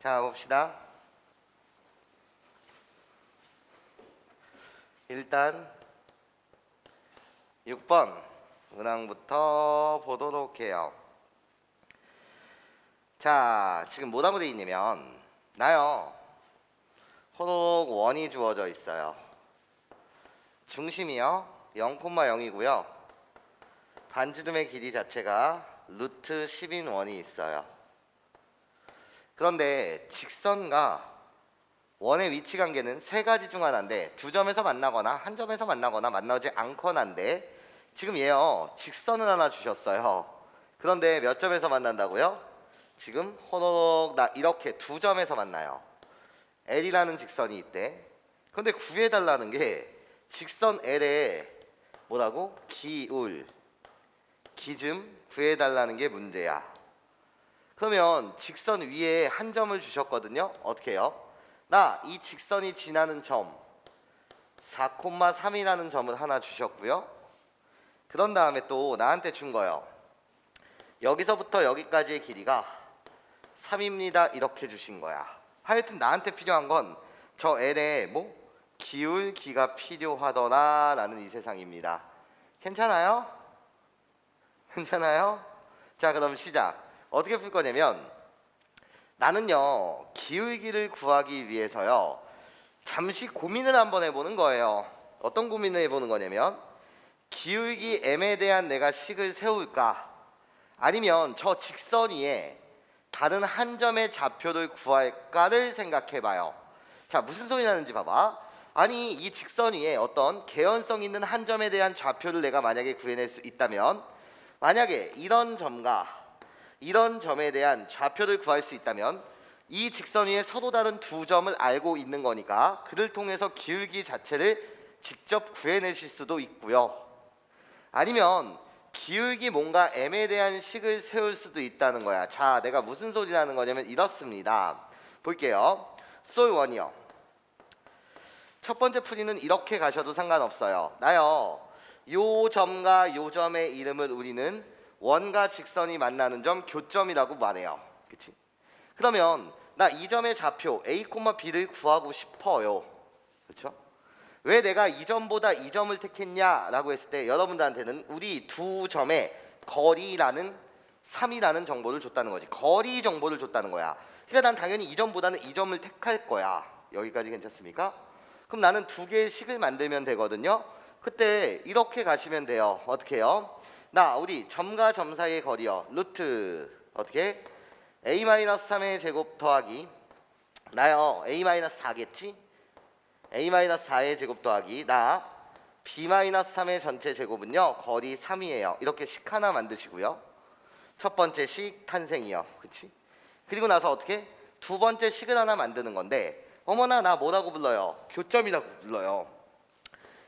자, 봅시다. 일단 6번 문항부터 보도록 해요. 자, 지금 뭐라고 돼 있냐면 나요 호록 원이 주어져 있어요. 중심이요 0,0이고요 반지름의 길이 자체가 루트 10인 원이 있어요. 그런데 직선과 원의 위치 관계는 세 가지 중 하나인데 두 점에서 만나거나 한 점에서 만나거나 만나지 않거나인데 지금 얘요 직선을 하나 주셨어요. 그런데 몇 점에서 만난다고요? 지금 호로록 이렇게 두 점에서 만나요. L이라는 직선이 있대. 그런데 구해달라는 게 직선 L의 뭐라고? 기울, 기즘 구해달라는 게 문제야. 그러면 직선 위에 한 점을 주셨거든요. 어떻게 해요? 나 이 직선이 지나는 점 4,3이라는 점을 하나 주셨고요. 그런 다음에 또 나한테 준 거예요. 여기서부터 여기까지의 길이가 3입니다. 이렇게 주신 거야. 하여튼 나한테 필요한 건 저 L의 뭐 기울기가 필요하더라 라는 이 세상입니다. 괜찮아요? 괜찮아요? 자, 그럼 시작. 어떻게 풀 거냐면 나는요 기울기를 구하기 위해서요 잠시 고민을 한번 해보는 거예요. 어떤 고민을 해보는 거냐면 기울기 m에 대한 내가 식을 세울까 아니면 저 직선 위에 다른 한 점의 좌표를 구할까를 생각해봐요. 자, 무슨 소리 나는지 봐봐. 아니 이 직선 위에 어떤 개연성 있는 한 점에 대한 좌표를 내가 만약에 구해낼 수 있다면, 만약에 이런 점과 이런 점에 대한 좌표를 구할 수 있다면 이 직선 위에 서로 다른 두 점을 알고 있는 거니까 그를 통해서 기울기 자체를 직접 구해내실 수도 있고요. 아니면 기울기 뭔가 m에 대한 식을 세울 수도 있다는 거야. 자, 내가 무슨 소리 하는 거냐면 이렇습니다. 볼게요. 솔1이요. 첫 번째 풀이는 이렇게 가셔도 상관없어요. 나요 요 점과 요 점의 이름을 우리는 원과 직선이 만나는 점 교점이라고 말해요. 그치? 그러면 나 이 점의 좌표 A, B를 구하고 싶어요. 그렇죠? 왜 내가 이 점보다 이 점을 택했냐라고 했을 때 여러분들한테는 우리 두 점의 거리라는 3이라는 정보를 줬다는 거지. 거리 정보를 줬다는 거야. 그러니까 난 당연히 이 점보다는 이 점을 택할 거야. 여기까지 괜찮습니까? 그럼 나는 두 개의 식을 만들면 되거든요. 그때 이렇게 가시면 돼요. 어떻게 해요? 나 우리 점과 점 사이의 거리요 루트 어떻게? a-3의 제곱 더하기 나요 a-4겠지? a-4의 제곱 더하기 나 b-3의 전체 제곱은요 거리 3이에요. 이렇게 식 하나 만드시고요. 첫 번째 식 탄생이요. 그치? 그리고 나서 어떻게? 두 번째 식을 하나 만드는 건데 어머나 나 뭐라고 불러요? 교점이라고 불러요.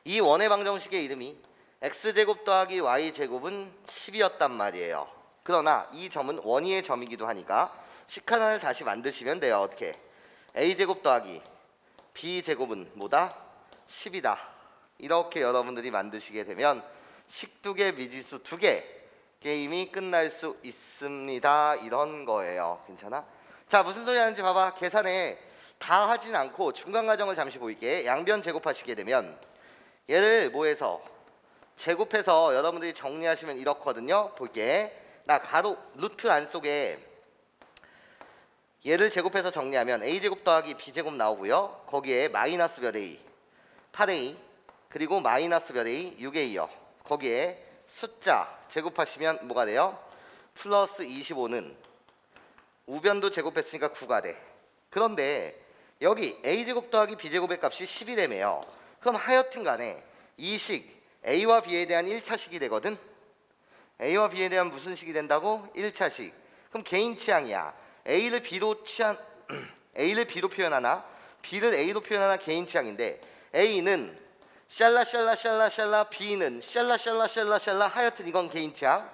이 원의 방정식의 이름이 x제곱 더하기 y제곱은 10이었단 말이에요. 그러나 이 점은 원위의 점이기도 하니까 식 하나를 다시 만드시면 돼요. 어떻게? a제곱 더하기 b제곱은 뭐다? 10이다. 이렇게 여러분들이 만드시게 되면 식 두 개, 미지수 두 개, 게임이 끝날 수 있습니다. 이런 거예요. 괜찮아? 자, 무슨 소리 하는지 봐봐. 계산에 다 하진 않고 중간 과정을 잠시 보일게. 양변 제곱하시게 되면 얘를 뭐해서 제곱해서 여러분들이 정리하시면 이렇거든요. 볼게. 나 가로 루트 안속에 얘를 제곱해서 정리하면 a제곱 더하기 b제곱 나오고요. 거기에 마이너스 몇 a 8a 그리고 마이너스 몇 a 6a요. 거기에 숫자 제곱하시면 뭐가 돼요? 플러스 25는 우변도 제곱했으니까 9가 돼. 그런데 여기 a제곱 더하기 b제곱의 값이 10이래매요. 그럼 하여튼 간에 이 식 a와 b에 대한 1차식이 되거든. a와 b에 대한 무슨 식이 된다고? 1차식. 그럼 개인 취향이야. a를 a를 b로 표현하나 b를 a로 표현하나 개인 취향인데 a는 샬라 b는 샬라 하여튼 이건 개인 취향.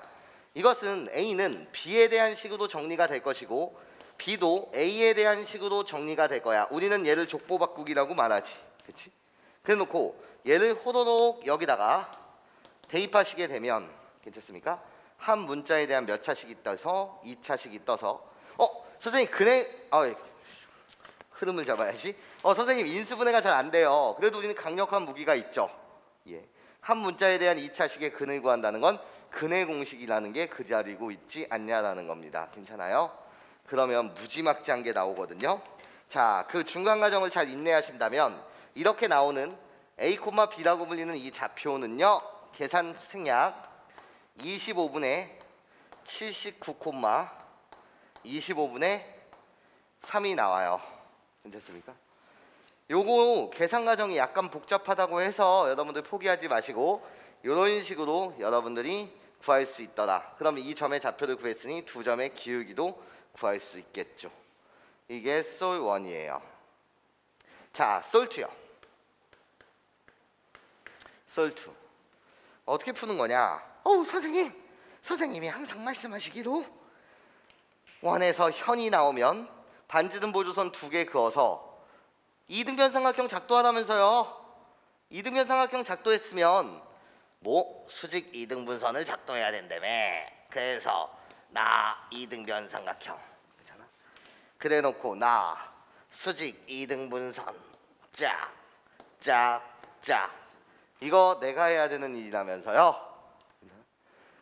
이것은 a는 b에 대한 식으로 정리가 될 것이고 b도 a에 대한 식으로 정리가 될 거야. 우리는 얘를 족보 바꾸기라고 말하지. 그렇지? 그래 놓고 얘를 호로록 여기다가 대입하시게 되면 괜찮습니까? 한 문자에 대한 몇 차식이 떠서 2차식이 떠서 선생님 그래 흐름을 잡아야지. 선생님 인수분해가 잘 안 돼요. 그래도 우리는 강력한 무기가 있죠. 예. 한 문자에 대한 2차식의 근을 구한다는 건 근의 공식이라는 게 그 자리고 있지 않냐라는 겁니다. 괜찮아요? 그러면 무지막지한 게 나오거든요. 자, 그 중간 과정을 잘 인내하신다면 이렇게 나오는 A, B라고 불리는 이 좌표는요. 계산 생략 25분의 79, 25분의 3이 나와요. 괜찮습니까? 요거 계산 과정이 약간 복잡하다고 해서 여러분들 포기하지 마시고 이런 식으로 여러분들이 구할 수 있더라. 그럼 이 점의 좌표를 구했으니 두 점의 기울기도 구할 수 있겠죠. 이게 솔1이에요. 자, 솔2요. 솔2 어떻게 푸는 거냐? 선생님이 항상 말씀하시기로 원에서 현이 나오면 반지름 보조선 2개 그어서 이등변 삼각형 작도하라면서요. 이등변 삼각형 작도했으면 뭐 수직 이등분선을 작도해야 된다며. 그래서 나 이등변 삼각형 괜찮아? 그래 놓고 나 수직 이등분선 짝 이거 내가 해야 되는 일이라면서요.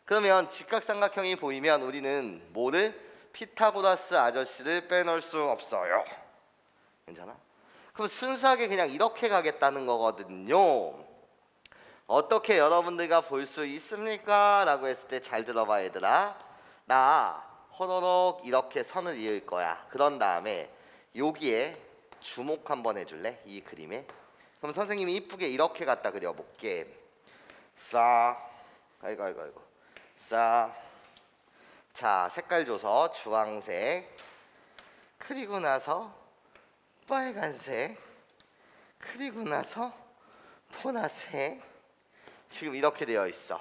그러면 직각삼각형이 보이면 우리는 뭐를 피타고라스 아저씨를 빼놓을 수 없어요. 괜찮아? 그럼 순수하게 그냥 이렇게 가겠다는 거거든요. 어떻게 여러분들과 볼 수 있습니까? 라고 했을 때 잘 들어봐 얘들아. 나 호로록 이렇게 선을 이을 거야. 그런 다음에 여기에 주목 한번 해줄래? 이 그림에. 그럼 선생님이 이쁘게 이렇게 갖다 그려볼게. 아이고 자, 색깔 줘서 주황색, 그리고 나서 빨간색, 그리고 나서 보라색. 지금 이렇게 되어 있어.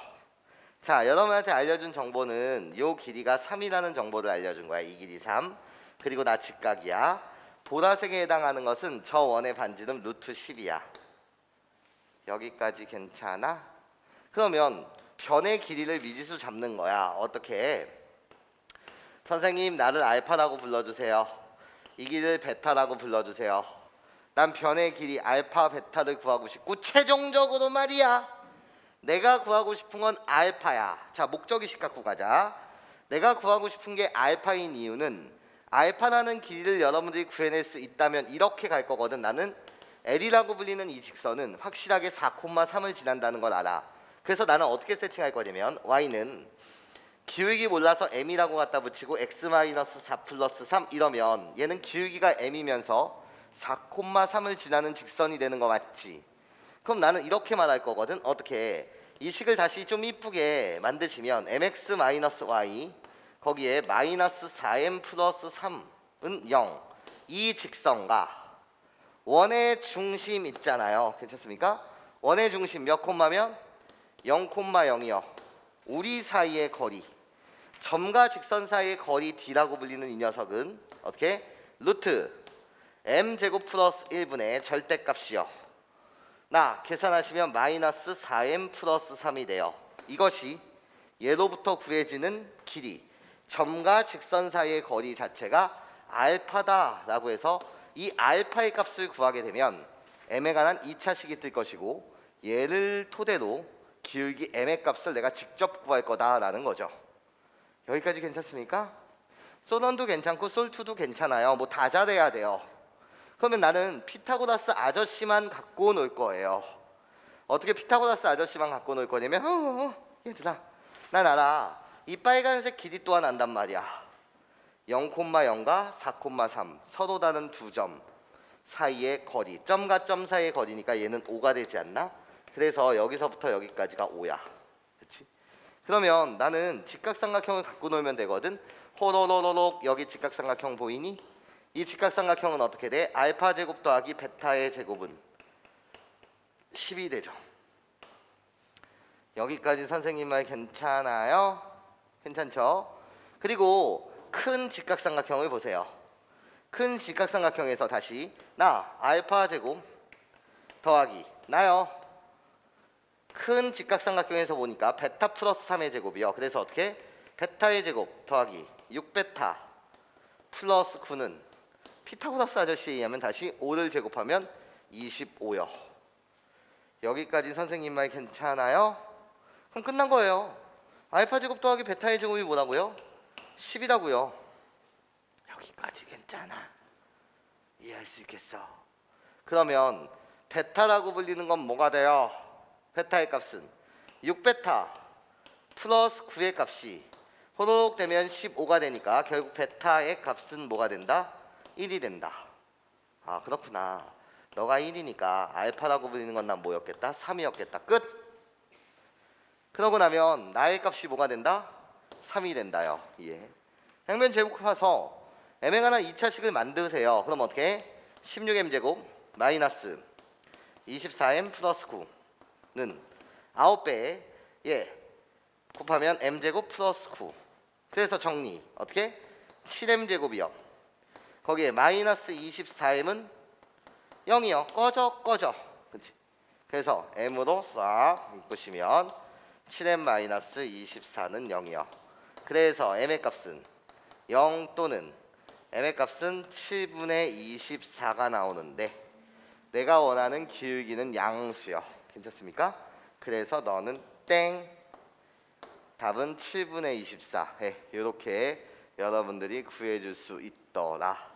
자, 여러분한테 알려준 정보는 요 길이가 3이라는 정보를 알려준 거야. 이 길이 3. 그리고 나 직각이야. 보라색에 해당하는 것은 저 원의 반지름 루트 10이야. 여기까지 괜찮아? 그러면 변의 길이를 미지수 잡는 거야. 어떻게? 선생님 나를 알파라고 불러주세요. 이 길을 베타라고 불러주세요. 난 변의 길이 알파 베타를 구하고 싶고 최종적으로 말이야 내가 구하고 싶은 건 알파야. 자, 목적의식 갖고 가자. 내가 구하고 싶은 게 알파인 이유는 알파라는 길이를 여러분들이 구해낼 수 있다면 이렇게 갈 거거든. 나는 L이라고 불리는 이 직선은 확실하게 4,3을 지난다는 걸 알아. 그래서 나는 어떻게 세팅할 거냐면 Y는 기울기 몰라서 M이라고 갖다 붙이고 X-4 플러스 3 이러면 얘는 기울기가 M이면서 4,3을 지나는 직선이 되는 거 맞지? 그럼 나는 이렇게 말할 거거든. 어떻게? 이 식을 다시 좀 이쁘게 만드시면 mx-y 거기에 마이너스 4m 플러스 3은 0. 이 직선과 원의 중심 있잖아요. 괜찮습니까? 원의 중심 몇 콤마면? 0,0이요. 우리 사이의 거리. 점과 직선 사이의 거리 D라고 불리는 이 녀석은 어떻게? 루트 m제곱 플러스 1분의 절대값이요. 나 계산하시면 마이너스 4m 플러스 3이 돼요. 이것이 예로부터 구해지는 길이, 점과 직선 사이의 거리 자체가 알파다라고 해서 이 알파의 값을 구하게 되면 m에 관한 2차식이 뜰 것이고 얘를 토대로 기울기 m의 값을 내가 직접 구할 거다라는 거죠. 여기까지 괜찮습니까? 솔1도 괜찮고 솔2도 괜찮아요. 뭐 다 잘해야 돼요. 그러면 나는 피타고라스 아저씨만 갖고 놀 거예요. 어떻게 피타고라스 아저씨만 갖고 놀 거냐면 얘들아 난 알아. 이 빨간색 길이 또한 안단 말이야. 0,0과 4,3 서로 다른 두 점 사이의 거리, 점과 점 사이의 거리니까 얘는 5가 되지 않나? 그래서 여기서부터 여기까지가 5야. 그렇지? 그러면 나는 직각삼각형을 갖고 놀면 되거든. 호로로로록 여기 직각삼각형 보이니? 이 직각삼각형은 어떻게 돼? 알파 제곱 더하기 베타의 제곱은 10이 되죠. 여기까지 선생님 말 괜찮아요? 괜찮죠? 그리고 큰 직각삼각형을 보세요. 큰 직각삼각형에서 다시 나 알파 제곱 더하기 나요. 큰 직각삼각형에서 보니까 베타 플러스 3의 제곱이요. 그래서 어떻게? 베타의 제곱 더하기 6베타 플러스 9는 피타고라스 아저씨에 의하면 다시 5를 제곱하면 25요. 여기까지 선생님 말 괜찮아요? 그럼 끝난 거예요. 알파 제곱 더하기 베타의 제곱이 뭐라고요? 10이라고요. 여기까지 괜찮아. 이해할 수 있겠어. 그러면 베타라고 불리는 건 뭐가 돼요? 베타의 값은 6베타 플러스 9의 값이 호로록 되면 15가 되니까 결국 베타의 값은 뭐가 된다? 1이 된다. 아 그렇구나. 너가 1이니까 알파라고 불리는 건 난 뭐였겠다? 3이었겠다. 끝. 그러고 나면 나의 값이 뭐가 된다? 3이 된다요. 예. 양변 제곱해서 m행하나 2차식을 만드세요. 그럼 어떻게? 16m 제곱 마이너스 24m 플러스 9는 9배에 곱하면 m 제곱 플러스 9. 그래서 정리 어떻게? 7m 제곱이요. 거기에 마이너스 24m은 0이요. 꺼져. 그렇지? 그래서 m으로 싹 묶으시면 7m 마이너스 24는 0이요. 그래서 m의 값은 0 또는 m의 값은 7분의 24가 나오는데 내가 원하는 기울기는 양수요. 괜찮습니까? 그래서 너는 땡. 답은 7분의 24. 이렇게 여러분들이 구해줄 수 있더라.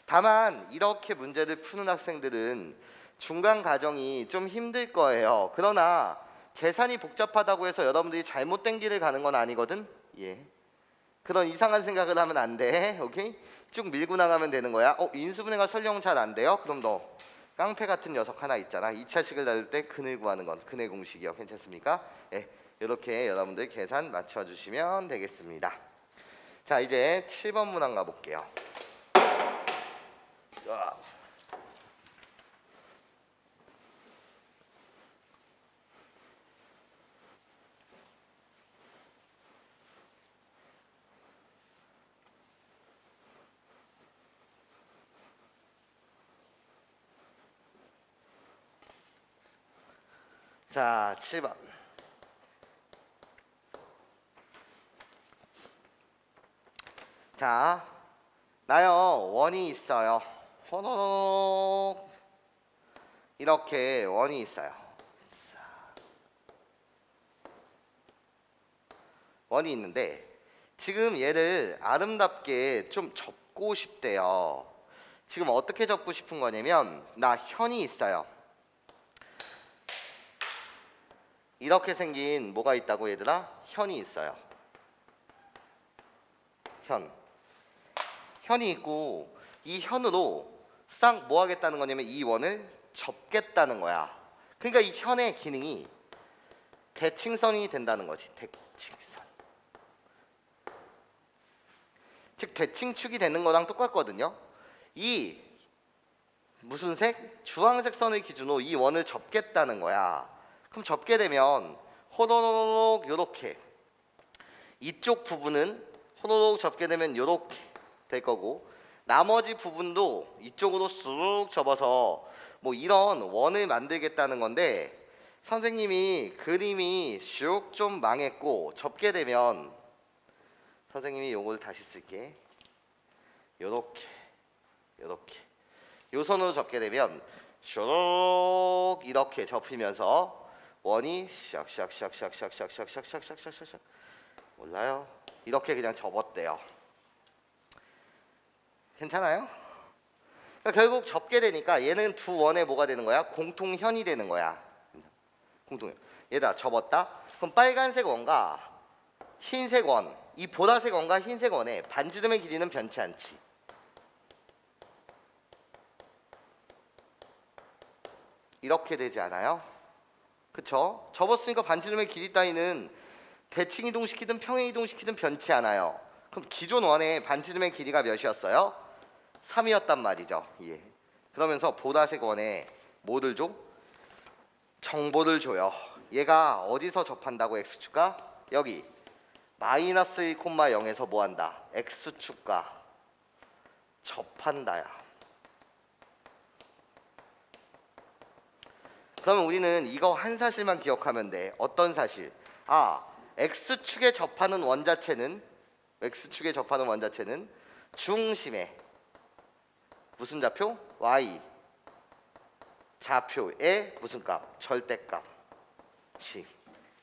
다만 이렇게 문제를 푸는 학생들은 중간 과정이 좀 힘들 거예요. 그러나 계산이 복잡하다고 해서 여러분들이 잘못된 길을 가는 건 아니거든. 예. 그런 이상한 생각을 하면 안 돼. 오케이? 쭉 밀고 나가면 되는 거야. 인수분해가 설령 잘 안 돼요? 그럼 너 깡패 같은 녀석 하나 있잖아. 2차식을 다룰 때 근을 구하는 건 근의 공식이요. 괜찮습니까? 예. 이렇게 여러분들 계산 맞춰주시면 되겠습니다. 자 이제 7번 문항 가볼게요. 자 7번 자 나요 원이 있어요. 호로록 이렇게 원이 있어요. 원이 있는데 지금 얘를 아름답게 좀 접고 싶대요. 지금 어떻게 접고 싶은 거냐면 나 현이 있어요. 이렇게 생긴 뭐가 있다고 얘들아? 현이 있어요. 현이 있고 이 현으로 싹 뭐 하겠다는 거냐면 이 원을 접겠다는 거야. 그러니까 이 현의 기능이 대칭선이 된다는 거지. 대칭선. 즉 대칭축이 되는 거랑 똑같거든요. 이 무슨 색? 주황색 선을 기준으로 이 원을 접겠다는 거야. 그럼 접게 되면 호로록 요렇게 이쪽 부분은 호로록 접게 되면 요렇게 될 거고 나머지 부분도 이쪽으로 쑥 접어서 뭐 이런 원을 만들겠다는 건데 선생님이 그림이 슉 좀 망했고 접게 되면 선생님이 요걸 다시 쓸게. 요렇게 요 선으로 접게 되면 슉 이렇게 접히면서 원이 샥샥샥샥샥샥샥샥샥샥샥 몰라요. 이렇게 그냥 접었대요. 괜찮아요? 그러니까 결국 접게 되니까 얘는 두 원의 뭐가 되는 거야? 공통현이 되는 거야. 공통현. 얘다 접었다. 그럼 빨간색 원과 흰색 원, 이 보라색 원과 흰색 원의 반지름의 길이는 변치 않지. 이렇게 되지 않아요? 그쵸? 접었으니까 반지름의 길이 따위는 대칭 이동시키든 평행 이동시키든 변치 않아요. 그럼 기존 원의 반지름의 길이가 몇이었어요? 3이었단 말이죠. 예. 그러면서 보라색 원에 뭐를 줘? 정보를 줘요. 얘가 어디서 접한다고 x축과? 여기 마이너스 1,0에서 뭐한다? x축과 접한다야. 그러면 우리는 이거 한 사실만 기억하면 돼. 어떤 사실? x축에 접하는 원자체는 중심에 무슨 좌표? y 좌표의 무슨 값? 절대값이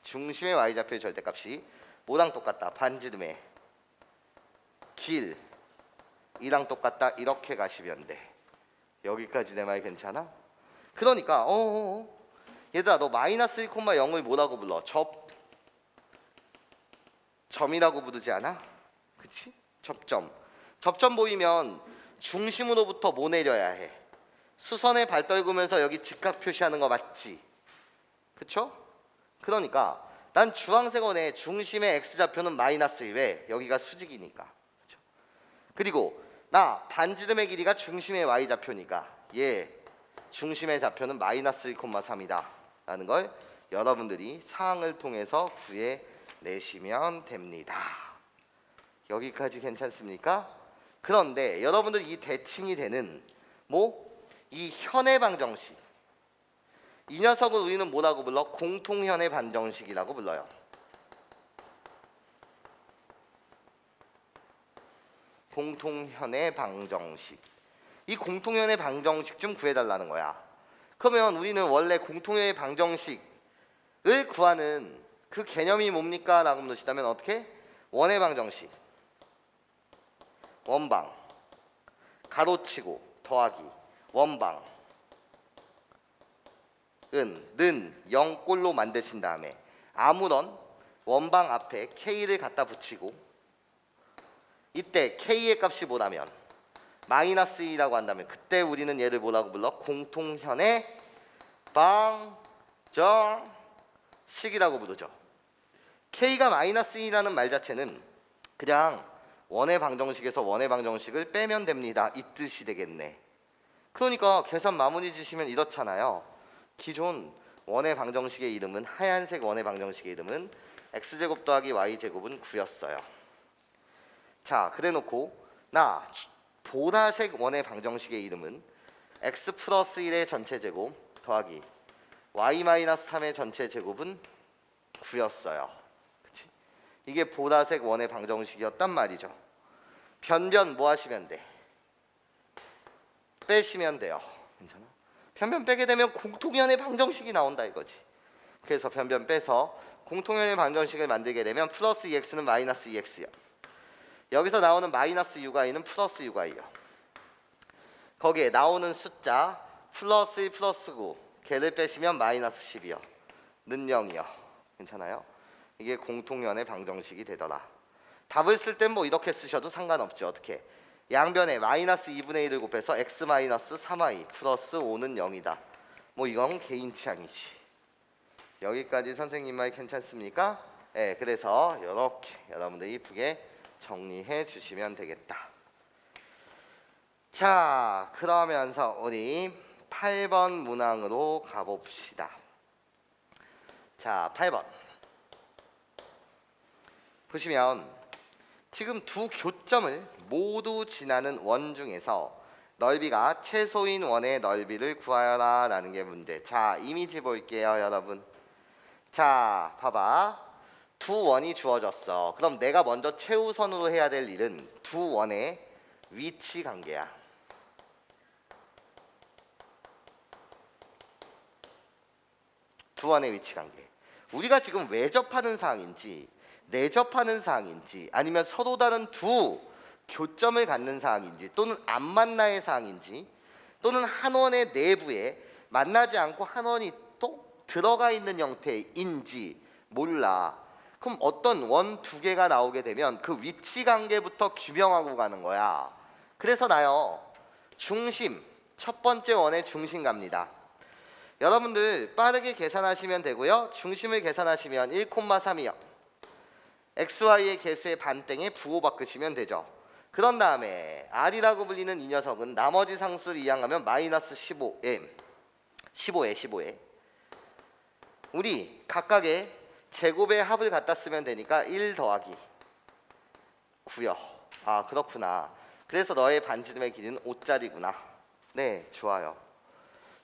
중심의 y좌표의 절대값이 뭐랑 똑같다? 반지름의 길이랑 똑같다. 이렇게 가시면 돼. 여기까지 내 말 괜찮아? 그러니까 얘들아 너 마이너스 1,0을 뭐라고 불러? 점이라고 부르지 않아? 그치? 접점 보이면 중심으로부터 뭐 내려야 해? 수선에 발 떨구면서 여기 직각 표시하는 거 맞지? 그쵸? 그러니까 난 주황색 원의 중심의 x좌표는 마이너스 1. 왜? 여기가 수직이니까. 그쵸? 그리고 나 반지름의 길이가 중심의 y좌표니까 얘 중심의 좌표는 마이너스 1,3이다 라는 걸 여러분들이 사항을 통해서 구해내시면 됩니다. 여기까지 괜찮습니까? 그런데 여러분들 이 대칭이 되는 이 현의 방정식, 이 녀석을 우리는 뭐라고 불러? 공통현의 방정식이라고 불러요. 공통현의 방정식. 이 공통현의 방정식 좀 구해달라는 거야. 그러면 우리는 원래 공통현의 방정식을 구하는 그 개념이 뭡니까? 라고 물으시다면 어떻게? 원의 방정식, 원방, 가로치고 더하기 원방은 는 0꼴로 만드신 다음에 아무런 원방 앞에 k를 갖다 붙이고 이때 k의 값이 뭐라면 마이너스 2라고 한다면 그때 우리는 얘를 뭐라고 불러? 공통현의 방정식이라고 부르죠. k가 마이너스 2라는 말 자체는 그냥 원의 방정식에서 원의 방정식을 빼면 됩니다 이 뜻이 되겠네. 그러니까 계산 마무리 지시면 이렇잖아요. 기존 원의 방정식의 이름은 하얀색 원의 방정식의 이름은 x제곱 더하기 y제곱은 9였어요. 자 그래놓고 나 보라색 원의 방정식의 이름은 x 플러스 1의 전체 제곱 더하기 y 마이너스 3의 전체 제곱은 9였어요. 그치? 이게 보라색 원의 방정식이었단 말이죠. 변변 뭐 하시면 돼? 빼시면 돼요. 괜찮아? 변변 빼게 되면 공통현의 방정식이 나온다 이거지. 그래서 변변 빼서 공통현의 방정식을 만들게 되면 플러스 2x는 마이너스 2x요. 여기서 나오는 마이너스 6i는 플러스 6i요. 거기에 나오는 숫자 플러스 1 플러스 9 걔를 빼시면 마이너스 10이요. 는 0이요. 괜찮아요? 이게 공통현의 방정식이 되더라. 답을 쓸 땐 뭐 이렇게 쓰셔도 상관없죠. 어떻게? 양변에 마이너스 2분의 1을 곱해서 x 마이너스 3i 플러스 5는 0이다. 뭐 이건 개인 취향이지. 여기까지 선생님 말 괜찮습니까? 네, 그래서 이렇게 여러분들 이쁘게 정리해 주시면 되겠다. 자, 그러면서 우리 8번 문항으로 가봅시다. 자, 8번 보시면 지금 두 교점을 모두 지나는 원 중에서 넓이가 최소인 원의 넓이를 구하여라 라는 게 문제. 자, 이미지 볼게요 여러분. 자, 봐봐. 두 원이 주어졌어. 그럼 내가 먼저 최우선으로 해야 될 일은 두 원의 위치 관계야. 두 원의 위치 관계. 우리가 지금 왜 접하는 사항인지 내접하는 사항인지 아니면 서로 다른 두 교점을 갖는 사항인지 또는 안 만나의 사항인지 또는 한 원의 내부에 만나지 않고 한 원이 또 들어가 있는 형태인지 몰라. 그럼 어떤 원 두 개가 나오게 되면 그 위치 관계부터 규명하고 가는 거야. 그래서 나요 중심 첫 번째 원의 중심 갑니다. 여러분들 빠르게 계산하시면 되고요. 중심을 계산하시면 1,3이요. xy의 개수의 반땡에 부호 바꾸시면 되죠. 그런 다음에 r이라고 불리는 이 녀석은 나머지 상수를 이항하면 마이너스 15에 우리 각각의 제곱의 합을 갖다 쓰면 되니까 1 더하기 9요. 아 그렇구나. 그래서 너의 반지름의 길이는 5짜리구나. 네 좋아요.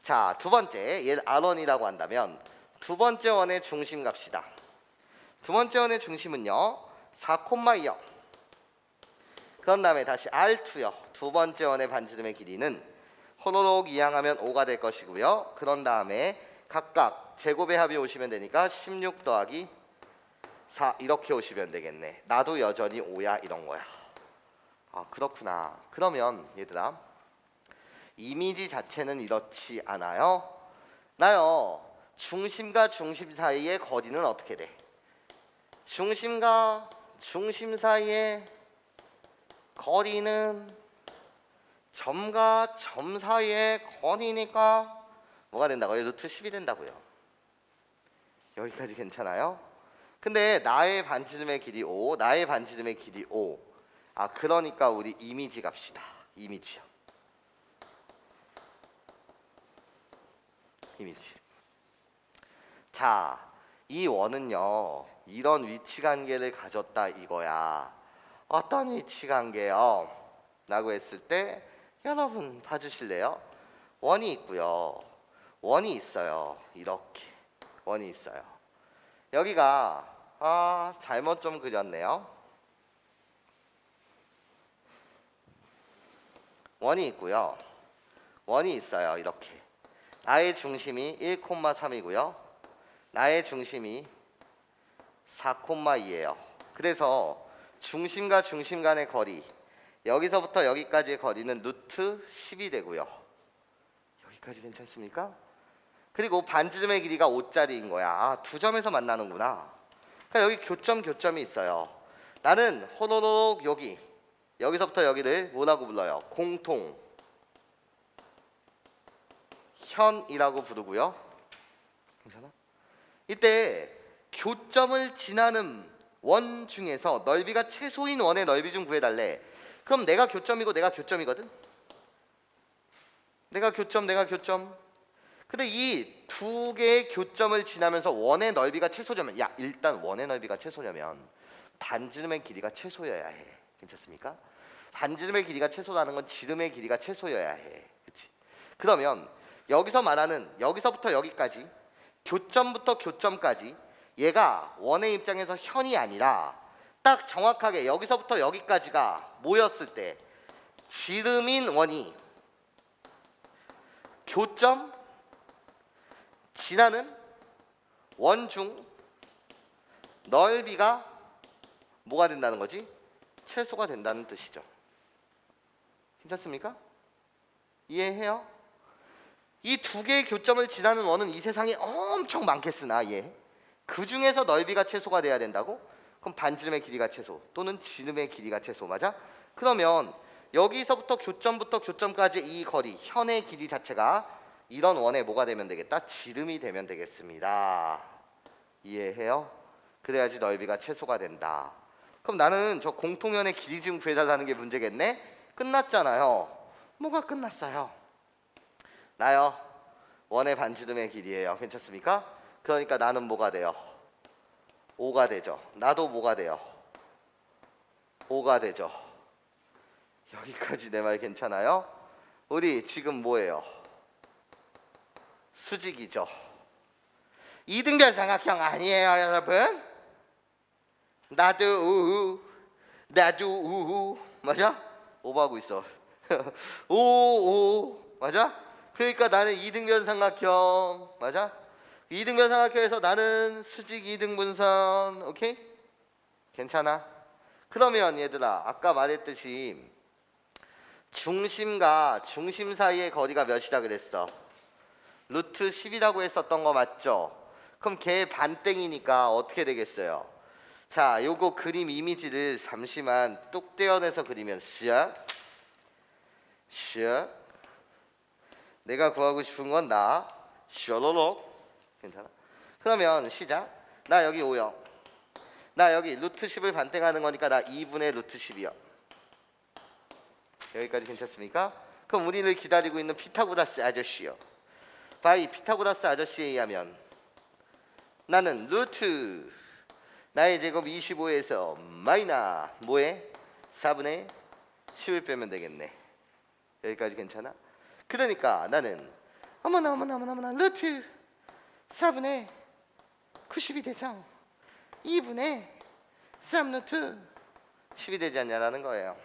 자 두 번째 얘를 r1이라고 한다면 두 번째 원의 중심 갑시다. 두 번째 원의 중심은요 4,2요. 그런 다음에 다시 R2요. 두 번째 원의 반지름의 길이는 호로록 이항하면 5가 될 것이고요. 그런 다음에 각각 제곱의 합이 오시면 되니까 16 더하기 4 이렇게 오시면 되겠네. 나도 여전히 5야 이런 거야. 아 그렇구나. 그러면 얘들아 이미지 자체는 이렇지 않아요? 나요 중심과 중심 사이의 거리는 어떻게 돼? 중심과 중심 사이의 거리는 점과 점 사이의 거리니까 뭐가 된다고요? 루트 10이 된다고요. 여기까지 괜찮아요? 근데 나의 반지름의 길이 5, 나의 반지름의 길이 5. 아 그러니까 우리 이미지 갑시다. 이미지요. 이미지. 자, 이 원은요 이런 위치관계를 가졌다 이거야. 어떤 위치관계요? 라고 했을 때 여러분 봐주실래요? 원이 있고요. 원이 있어요. 이렇게 원이 있어요. 여기가 잘못 좀 그렸네요. 원이 있고요. 원이 있어요. 이렇게 나의 중심이 1,3이고요. 나의 중심이 4,2예요. 그래서 중심과 중심 간의 거리 여기서부터 여기까지의 거리는 루트 10이 되고요. 여기까지 괜찮습니까? 그리고 반지름의 길이가 5짜리인 거야. 아, 두 점에서 만나는구나. 그러니까 여기 교점이 있어요. 나는 호로록 여기서부터 여기를 뭐라고 불러요? 공통 현이라고 부르고요. 괜찮아? 이때 교점을 지나는 원 중에서 넓이가 최소인 원의 넓이 좀 구해달래. 그럼 내가 교점이고 내가 교점이거든. 내가 교점. 근데 이 두 개의 교점을 지나면서 원의 넓이가 최소냐면 일단 원의 넓이가 최소냐면 반지름의 길이가 최소여야 해. 괜찮습니까? 반지름의 길이가 최소라는 건 지름의 길이가 최소여야 해. 그렇지? 그러면 여기서 말하는 여기서부터 여기까지 교점부터 교점까지 얘가 원의 입장에서 현이 아니라 딱 정확하게 여기서부터 여기까지가 모였을 때 지름인 원이 교점 지나는 원 중 넓이가 뭐가 된다는 거지? 최소가 된다는 뜻이죠. 괜찮습니까? 이해해요? 이 두 개의 교점을 지나는 원은 이 세상에 엄청 많겠으나 그 중에서 넓이가 최소가 돼야 된다고? 그럼 반지름의 길이가 최소 또는 지름의 길이가 최소 맞아? 그러면 여기서부터 교점부터 교점까지 이 거리 현의 길이 자체가 이런 원의 뭐가 되면 되겠다? 지름이 되면 되겠습니다. 이해해요? 그래야지 넓이가 최소가 된다. 그럼 나는 저 공통현의 길이 좀 구해달라는 게 문제겠네? 끝났잖아요. 뭐가 끝났어요? 나요 원의 반지름의 길이에요. 괜찮습니까? 그러니까 나는 뭐가 돼요? 5가 되죠. 나도 뭐가 돼요? 5가 되죠. 여기까지 내 말 괜찮아요? 우리 지금 뭐예요? 수직이죠. 이등변 삼각형 아니에요 여러분? 나도 우우 맞아? 오버하고 있어. 오 맞아? 그러니까 나는 이등변 삼각형 맞아? 이등변 삼각형에서 나는 수직 이등분선 오케이? 괜찮아? 그러면 얘들아 아까 말했듯이 중심과 중심 사이의 거리가 몇이라 그랬어? 루트 10이라고 했었던 거 맞죠? 그럼 걔 반땡이니까 어떻게 되겠어요? 자, 요거 그림 이미지를 잠시만 뚝 떼어내서 그리면 샥 내가 구하고 싶은 건 나 셔로록 괜찮아? 그러면 시작. 나 여기 5요. 나 여기 루트 10을 반땡하는 거니까 나 2분의 루트 10이요. 여기까지 괜찮습니까? 그럼 우리를 기다리고 있는 피타고라스 아저씨요. 바이 피타고라스 아저씨에 의하면 나는 루트 나의 제곱 25에서 마이너 뭐해? 4분의 10을 빼면 되겠네. 여기까지 괜찮아? 그러니까 나는 어머나 루트 4분의 90이 돼서 2분의 3루트 10이 되지 않냐라는 거예요.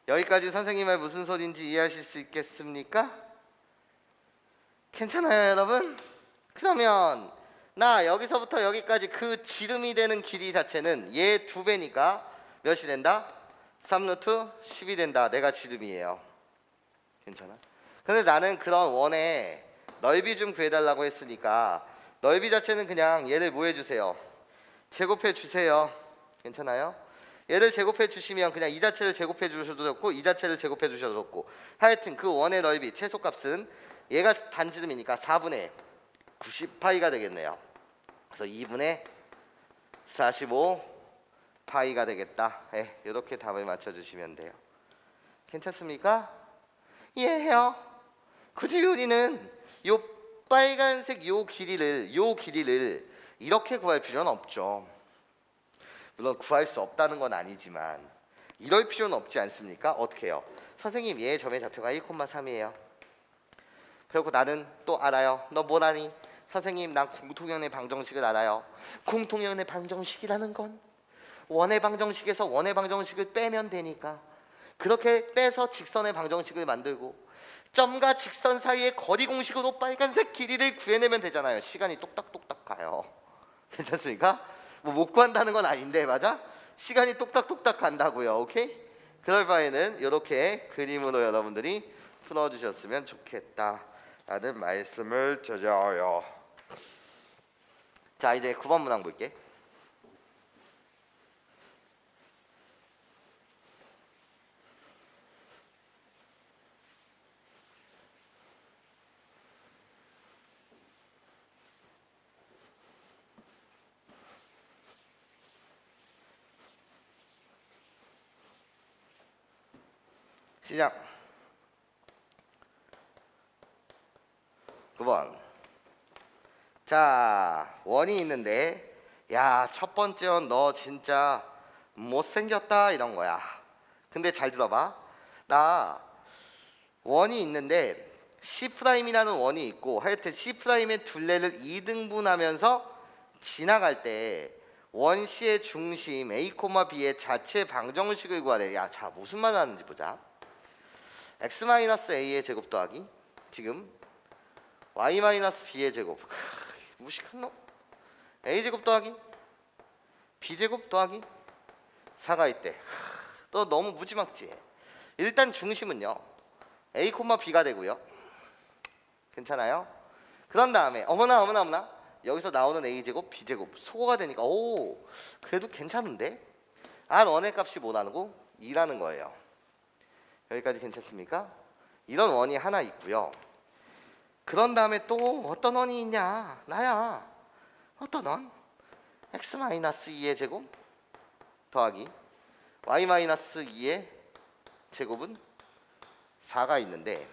여기까지 선생님의 무슨 소리인지 이해하실 수 있겠습니까? 괜찮아요 여러분? 그러면 나 여기서부터 여기까지 그 지름이 되는 길이 자체는 얘 2배니까 몇이 된다? 3루트 10이 된다. 내가 지름이에요. 괜찮아? 근데 나는 그런 원의 넓이 좀 구해달라고 했으니까 넓이 자체는 그냥 얘를 뭐 해주세요? 제곱해 주세요. 괜찮아요? 얘를 제곱해 주시면 그냥 이 자체를 제곱해 주셔도 좋고 이 자체를 제곱해 주셔도 좋고 하여튼 그 원의 넓이 최소값은 얘가 반지름이니까 4분의 90파이가 되겠네요. 그래서 2분의 45파이가 되겠다. 이렇게 답을 맞춰주시면 돼요. 괜찮습니까? 이해해요? 굳이 우리는 요 빨간색 요 길이를 이렇게 구할 필요는 없죠. 물론 구할 수 없다는 건 아니지만 이럴 필요는 없지 않습니까? 어떻게 해요? 선생님 얘 점의 좌표가 1,3이에요. 그리고 나는 또 알아요. 너 뭘 아니? 선생님 난 공통연의 방정식을 알아요. 공통연의 방정식이라는 건 원의 방정식에서 원의 방정식을 빼면 되니까 그렇게 빼서 직선의 방정식을 만들고 점과 직선 사이의 거리 공식으로 빨간색 길이를 구해내면 되잖아요. 시간이 똑딱똑딱 가요. 괜찮습니까? 뭐 못 구한다는 건 아닌데 맞아? 시간이 똑딱똑딱 간다고요. 오케이? 그럴 바에는 이렇게 그림으로 여러분들이 풀어주셨으면 좋겠다 라는 말씀을 드려요. 자 이제 9번 문항 볼게. 시작. 9번. 자 원이 있는데 야 첫 번째 원 너 진짜 못생겼다 이런 거야. 근데 잘 들어봐. 나 원이 있는데 C'이라는 원이 있고 하여튼 C'의 둘레를 2등분하면서 지나갈 때 원 C의 중심 A, B의 자체 방정식을 구하래. 야, 자 무슨 말 하는지 보자. x-a의 제곱 더하기 지금 y-b의 제곱 무식한 놈. a 제곱 더하기 b 제곱 더하기 4가 있대. 너 너무 무지막지해. 일단 중심은요 a, b가 되고요. 괜찮아요? 그런 다음에 어머나 여기서 나오는 a 제곱 b 제곱 소거가 되니까 오 그래도 괜찮은데 R1의 값이 뭐라는 거? 2라는 거예요. 여기까지 괜찮습니까? 이런 원이 하나 있고요. 그런 다음에 또 어떤 원이 있냐? 나야. 어떤 원? x-2의 제곱 더하기 y-2의 제곱은 4가 있는데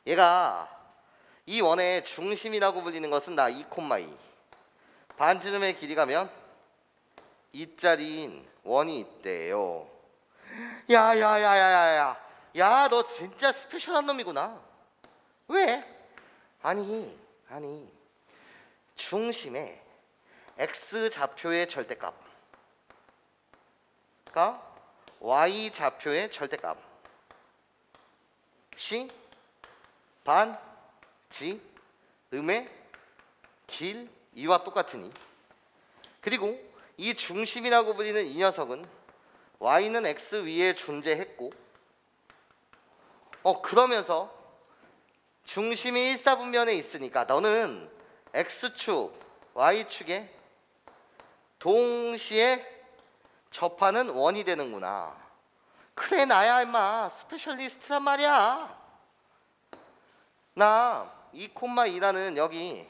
얘가 이 원의 중심이라고 불리는 것은 나 2,2 반지름의 길이가면 2짜리인 원이 있대요. 야야야야야야 야 너 진짜 스페셜한 놈이구나. 왜? 아니 중심의 x 좌표의 절대값과 y 좌표의 절대값이 반지름의 길 이와 똑같으니 그리고 이 중심이라고 불리는 이 녀석은 y는 x 위에 존재했고 그러면서 중심이 일사분면에 있으니까 너는 x축, y축에 동시에 접하는 원이 되는구나. 그래 나야 임마 스페셜리스트란 말이야. 나 2,2라는 여기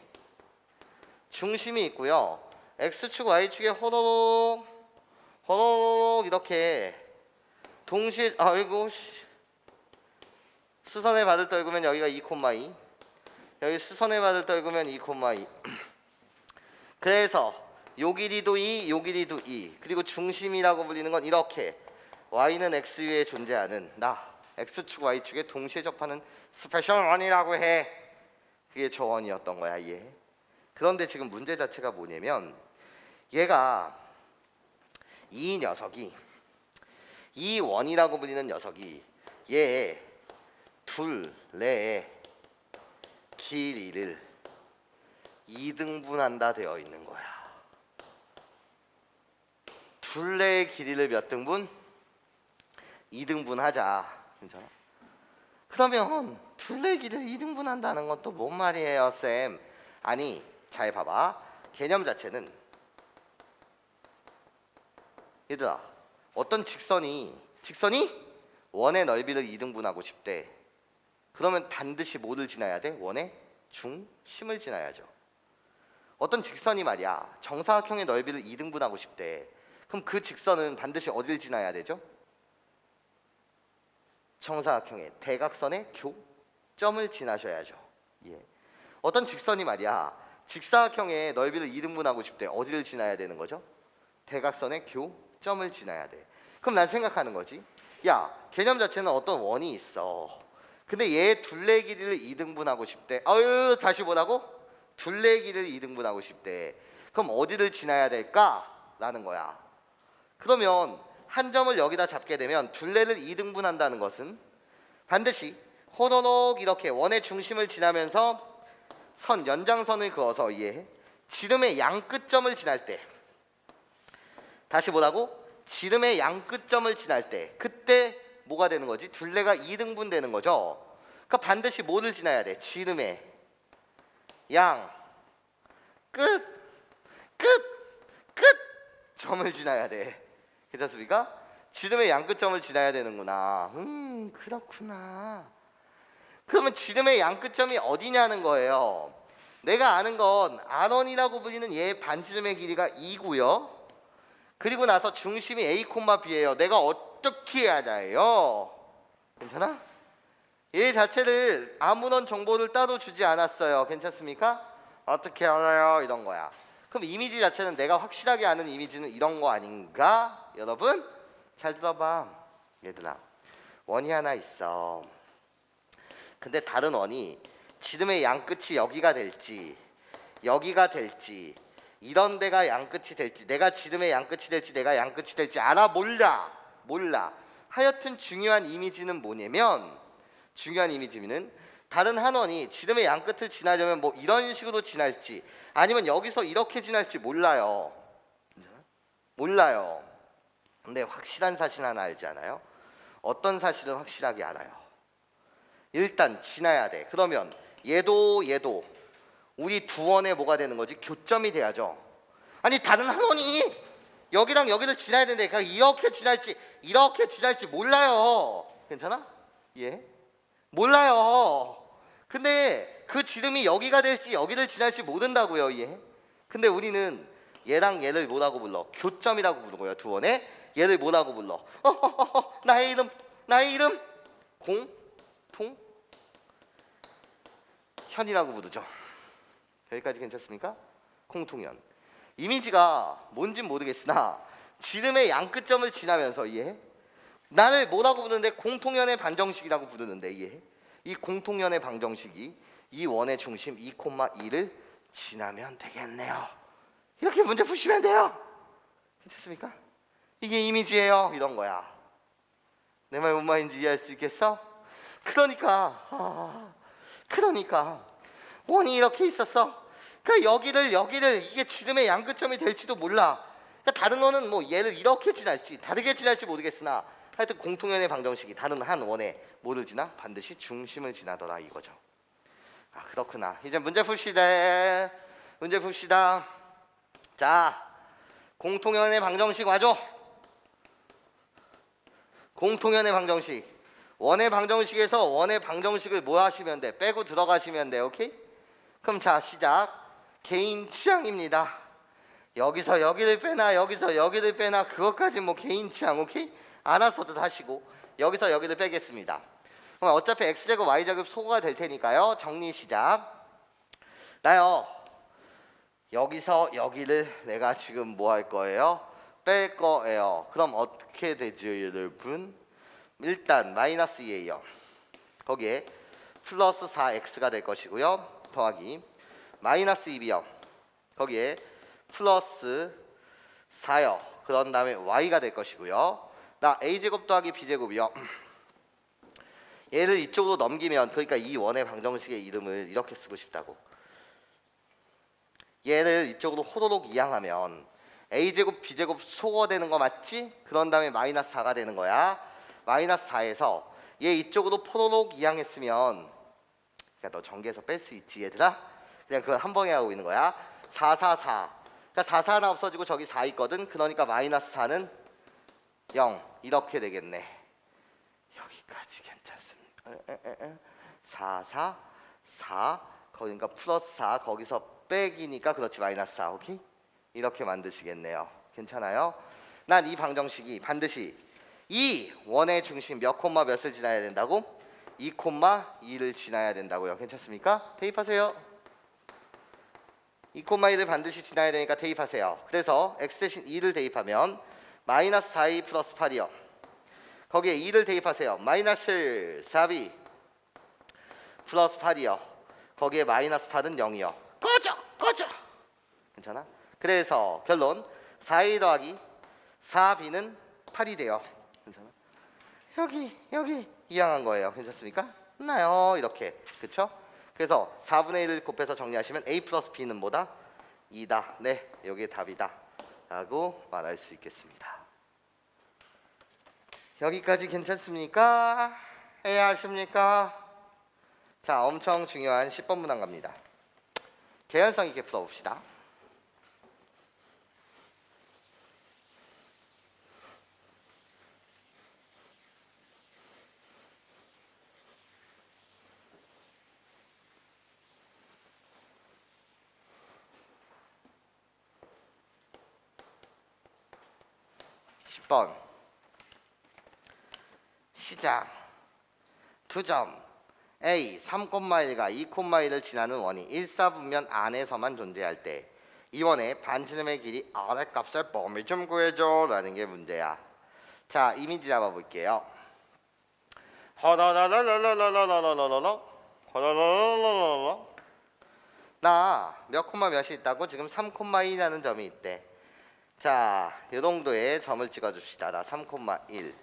중심이 있고요. x축, y축에 호로록 이렇게 동시에 아이고 수선의 받을 떨구면 여기가 2,2 여기 수선의 받을 떨구면 2,2 그래서 요 길이도 2, 요 길이도 2 그리고 중심이라고 불리는 건 이렇게 y는 x 위에 존재하는 나 x축, y축에 동시에 접하는 스페셜 원이라고 해. 그게 저 원이었던 거야 얘. 그런데 지금 문제 자체가 뭐냐면 얘가 이 녀석이 이 원이라고 불리는 녀석이 얘의 둘레의 길이를 2등분한다 되어 있는 거야. 둘레의 길이를 몇 등분? 2등분 하자. 괜찮아? 그러면 둘레의 길이를 2등분 한다는 건 또 뭔 말이에요, 쌤? 아니, 잘 봐봐. 개념 자체는 얘들아, 어떤 직선이 원의 넓이를 2등분하고 싶대. 그러면 반드시 뭐를 지나야 돼? 원의 중심을 지나야죠. 어떤 직선이 말이야, 정사각형의 넓이를 2등분하고 싶대. 그럼 그 직선은 반드시 어디를 지나야 되죠? 정사각형의 대각선의 교점을 지나셔야죠. 예. 어떤 직선이 말이야, 직사각형의 넓이를 2등분하고 싶대. 어디를 지나야 되는 거죠? 대각선의 교점을 지나야 돼. 그럼 난 생각하는 거지. 야, 개념 자체는 어떤 원이 있어. 근데 얘 둘레 길이를 2등분하고 싶대. 다시 뭐라고? 둘레 길이를 2등분하고 싶대. 그럼 어디를 지나야 될까? 라는 거야. 그러면 한 점을 여기다 잡게 되면 둘레를 2등분한다는 것은 반드시 호로록 이렇게 원의 중심을 지나면서 선 연장선을 그어서 지름의 양끝점을 지날 때, 다시 뭐라고? 지름의 양끝점을 지날 때, 그때 뭐가 되는 거지? 둘레가 2등분 되는 거죠. 그러니까 반드시 뭐를 지나야 돼? 지름의 양 끝 점을 지나야 돼. 괜찮습니까? 지름의 양끝점을 지나야 되는구나. 그렇구나. 그러면 지름의 양끝점이 어디냐는 거예요. 내가 아는 건 R1이라고 불리는 얘 반지름의 길이가 2고요. 그리고 나서 중심이 A, B예요. 내가 어떻게 알아요? 괜찮아? 얘 자체를 아무런 정보를 따로 주지 않았어요. 괜찮습니까? 어떻게 알아요? 이런 거야. 그럼 이미지 자체는 내가 확실하게 아는 이미지는 이런 거 아닌가? 여러분 잘 들어봐. 얘들아, 원이 하나 있어. 근데 다른 원이 지름의 양끝이 여기가 될지 여기가 될지 이런 데가 양끝이 될지 내가 지름의 양끝이 될지 내가 양끝이 될지 알아? 몰라. 하여튼 중요한 이미지는 뭐냐면, 중요한 이미지는 다른 한 원이 지름의 양끝을 지나려면 뭐 이런 식으로 지날지 아니면 여기서 이렇게 지날지 몰라요. 근데 확실한 사실 하나 알지 않아요? 어떤 사실을 확실하게 알아요? 일단 지나야 돼. 그러면 얘도 우리 두 원의 뭐가 되는 거지? 교점이 돼야죠. 아니, 다른 한 원이 여기랑 여기를 지나야 되는데 그냥 이렇게 지날지 몰라요. 괜찮아? 예? 몰라요. 근데 그 지름이 여기가 될지 여기를 지날지 모른다고요. 예? 근데 우리는 얘랑 얘를 뭐라고 불러? 교점이라고 부르고요. 두 원의 얘를 뭐라고 불러? 나의 이름 공통현이라고 부르죠. 여기까지 괜찮습니까? 공통현. 이미지가 뭔진 모르겠으나 지름의 양끝점을 지나면서 나를 뭐라고 부르는데 공통현의 방정식이라고 부르는데 이 공통현의 방정식이 이 원의 중심 2,2를 지나면 되겠네요. 이렇게 문제 푸시면 돼요. 괜찮습니까? 이게 이미지예요. 이런 거야. 내 말 뭔 말인지 이해할 수 있겠어? 그러니까 원이 이렇게 있었어. 그러니까 여기를 이게 지름의 양끝점이 될지도 몰라. 그러니까 다른 원은 뭐 얘를 이렇게 지날지 다르게 지날지 모르겠으나 하여튼 공통현의 방정식이 다른 한 원의 뭐를 지나? 반드시 중심을 지나더라 이거죠. 아, 그렇구나. 이제 문제 풉시다. 자, 공통현의 방정식 와줘. 공통현의 방정식. 원의 방정식에서 원의 방정식을 뭐 하시면 돼? 빼고 들어가시면 돼. 오케이? 그럼 자, 시작. 개인 취향입니다. 여기서 여기를 빼나 여기서 여기를 빼나 그것까지 뭐 개인 취향. 오케이? 알아서도 하시고 여기서 여기를 빼겠습니다. 그럼 어차피 x제곱 y제곱 소거가 될 테니까요. 정리 시작. 나요, 여기서 여기를 내가 지금 뭐 할 거예요? 뺄 거예요. 그럼 어떻게 되죠, 여러분? 일단 마이너스 2예요. 거기에 플러스 4x가 될 것이고요. 더하기 마이너스 2b요. 거기에 플러스 4요. 그런 다음에 y가 될 것이고요. 나 a제곱 더하기 b제곱이요. 얘를 이쪽으로 넘기면, 그러니까 이 원의 방정식의 이름을 이렇게 쓰고 싶다고. 얘를 이쪽으로 호로록 이항하면 a제곱 b제곱 소거되는 거 맞지? 그런 다음에 마이너스 4가 되는 거야. 마이너스 4에서 얘 이쪽으로 포로록 이항했으면, 그러니까 너 전개해서 뺄 수 있지 얘들아? 그냥 그걸 한 번에 하고 있는 거야. 4, 4, 4. 그러니까 4, 4 하나 없어지고 저기 4 있거든. 그러니까 마이너스 4는 0 이렇게 되겠네. 여기까지 괜찮습니다. 4, 4, 4 그러니까 플러스 4 거기서 빼기니까 그렇지 마이너스 4. 오케이? 이렇게 만드시겠네요. 괜찮아요? 난 이 방정식이 반드시 이 원의 중심 몇 콤마 몇을 지나야 된다고? 2 콤마 2를 지나야 된다고요. 괜찮습니까? 대입하세요. 2 콤마 2를 반드시 지나야 되니까 대입하세요. 그래서 x 대신 2를 대입하면 마이너스 4a 플러스 8이요. 거기에 2를 대입하세요. 마이너스 4b 플러스 8이요. 거기에 마이너스 8은 0이요. 꺼져! 괜찮아? 그래서 결론 4a 더하기 4b는 8이 돼요. 괜찮아? 여기 이항한 거예요. 괜찮습니까? 끝나요. 이렇게. 그쵸? 그래서 4분의 1을 곱해서 정리하시면 a 플러스 b는 뭐다? 2다. 네, 여기에 답이다 라고 말할 수 있겠습니다. 여기까지 괜찮습니까? 해야 하십니까? 자, 엄청 중요한 10번 문항 갑니다. 개연성 있게 풀어봅시다. 번 시작. 두 점 A 3,1과 2,1을 지나는 원이 1사분면 안에서만 존재할 때 이 원의 반지름의 길이 아래 값을 범위 좀 구해줘 라는 게 문제야. 자, 이미지 잡아볼게요. 나 몇 콤마 몇이 있다고? 지금 3,2라는 점이 있대. 자, 요 정도의 점을 찍어줍시다. 나 3,1.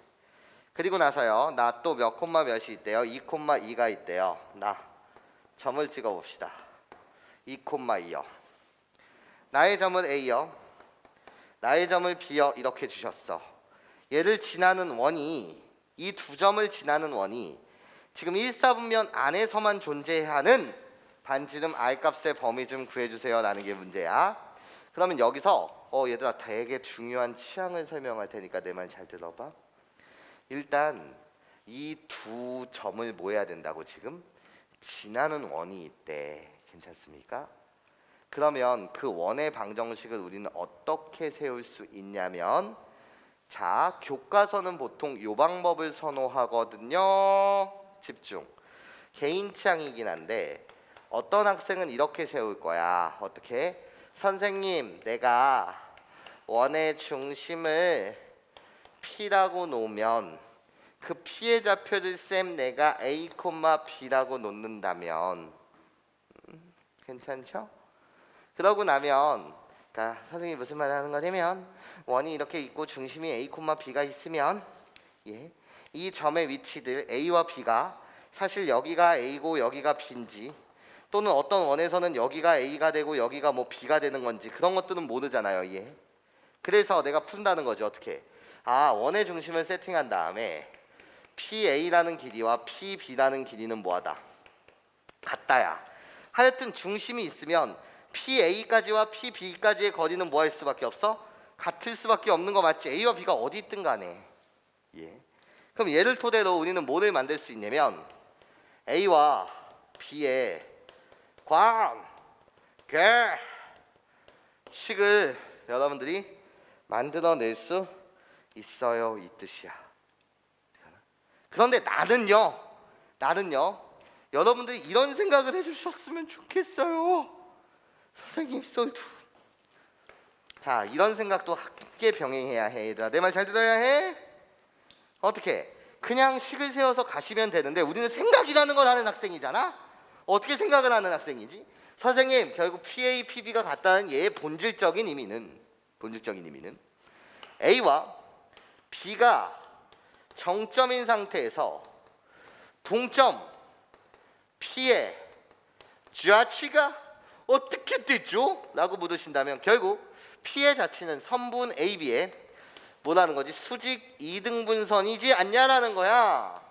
그리고 나서요, 나 또 몇 콤마 몇이 있대요? 2,2가 있대요. 나 점을 찍어봅시다. 2,2요. 나의 점을 A요, 나의 점을 B요. 이렇게 주셨어. 얘를 지나는 원이, 이 두 점을 지나는 원이 지금 1사분면 안에서만 존재하는 반지름 R값의 범위 좀 구해주세요 라는 게 문제야. 그러면 여기서 얘들아 되게 중요한 취향을 설명할 테니까 내 말 잘 들어봐. 일단 이 두 점을 뭐 해야 된다고? 지금 지나는 원이 있대. 괜찮습니까? 그러면 그 원의 방정식을 우리는 어떻게 세울 수 있냐면, 자, 교과서는 보통 이 방법을 선호하거든요. 집중. 개인 취향이긴 한데 어떤 학생은 이렇게 세울 거야. 어떻게? 선생님, 내가 원의 중심을 P라고 놓으면 그 P의 좌표를 쌤 내가 A, B라고 놓는다면 괜찮죠? 그러고 나면, 그러니까 선생님이 무슨 말 하는 거냐면, 원이 이렇게 있고 중심이 A, B가 있으면 이 점의 위치들 A와 B가 사실 여기가 A고 여기가 B인지, 또는 어떤 원에서는 여기가 A가 되고 여기가 뭐 B가 되는 건지 그런 것들은 모르잖아요. 그래서 내가 푼다는 거죠. 어떻게? 원의 중심을 세팅한 다음에 PA라는 길이와 PB라는 길이는 뭐하다? 같다야. 하여튼 중심이 있으면 PA까지와 PB까지의 거리는 뭐 할 수밖에 없어? 같을 수밖에 없는 거 맞지? A와 B가 어디 있든 간에. 그럼 얘를 토대로 우리는 뭐를 만들 수 있냐면, A와 B의 관계식을 여러분들이 만들어낼 수 있어요, 이 뜻이야. 그런데 나는요 여러분들이 이런 생각을 해주셨으면 좋겠어요. 선생님 쏠두. 자, 이런 생각도 함께 병행해야 해. 얘들아, 내 말 잘 들어야 해. 어떻게? 그냥 식을 세워서 가시면 되는데 우리는 생각이라는 걸 하는 학생이잖아. 어떻게 생각을 하는 학생이지? 선생님, 결국 PA, PB가 같다는 얘의 본질적인 의미는 A와 B가 정점인 상태에서 동점 P의 좌치가 어떻게 되죠? 라고 물으신다면 결국 P의 자치는 선분 AB의 뭐라는 거지? 수직 이등분선이지 않냐라는 거야.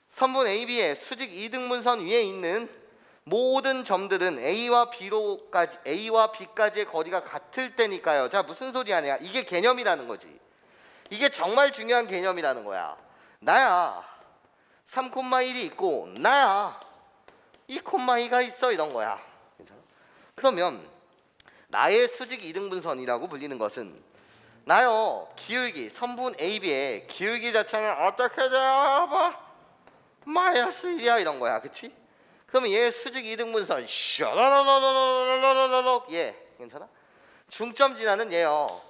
선분 AB의 수직 이등분선 위에 있는 모든 점들은 A와 B까지의 거리가 같을 때니까요. 자, 무슨 소리 하냐? 이게 개념이라는 거지. 이게 정말 중요한 개념이라는 거야. 나야 3,1이 있고 나야 2,2가 있어 이런 거야. 괜찮아? 그러면 나의 수직 이등분선이라고 불리는 것은 나요 기울기 선분 AB의 기울기 자체는 어떻게 돼요? 마이너스 1이야 이런 거야. 그치? 그러면 얘 수직 이등분선 샤라라라라라라라라라 얘 괜찮아? 중점 지나는 얘요.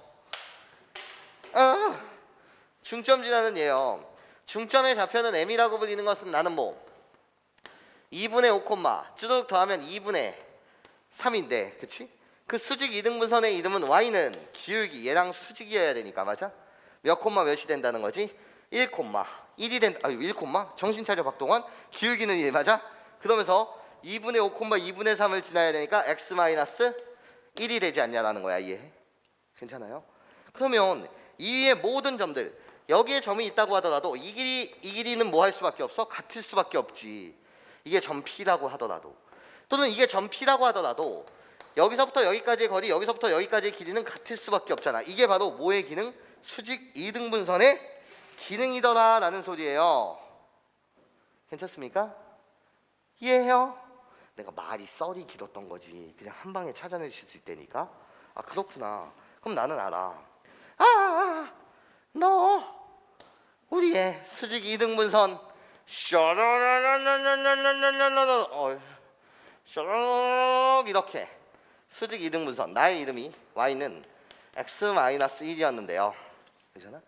중점 지나는 얘요. 중점의 좌표는 M이라고 불리는 것은 나는 뭐 2분의 5, 쭉 더하면 2분의 3인데 그치? 그 수직 이등분선의 이름은 Y는 기울기 얘랑 수직이어야 되니까 맞아? 몇 콤마 몇이 된다는 거지? 1,1이 된다. 1, 정신 차려 박동원. 기울기는 1 맞아? 그러면서 2분의 5, 2분의 3을 지나야 되니까 x-1이 되지 않냐라는 거야. 이해? 괜찮아요? 그러면 이 위에 모든 점들 여기에 점이 있다고 하더라도 이 길이는 뭐 할 수밖에 없어? 같을 수밖에 없지. 이게 점 P라고 하더라도 또는 이게 점 P라고 하더라도 여기서부터 여기까지의 거리 여기서부터 여기까지의 길이는 같을 수밖에 없잖아. 이게 바로 뭐의 기능? 수직 이등분선의 기능이더라 라는 소리예요. 괜찮습니까? 이해해요? 내가 말이 썰이 길었던 거지. 그냥 한 방에 찾아내실 수 있다니까. 아 그렇구나. 그럼 나는 알아. 너 우리의 수직 이등분선 이렇게 수직 이등분선 나의 이름이 Y는 x-1이었는데요. 괜찮아?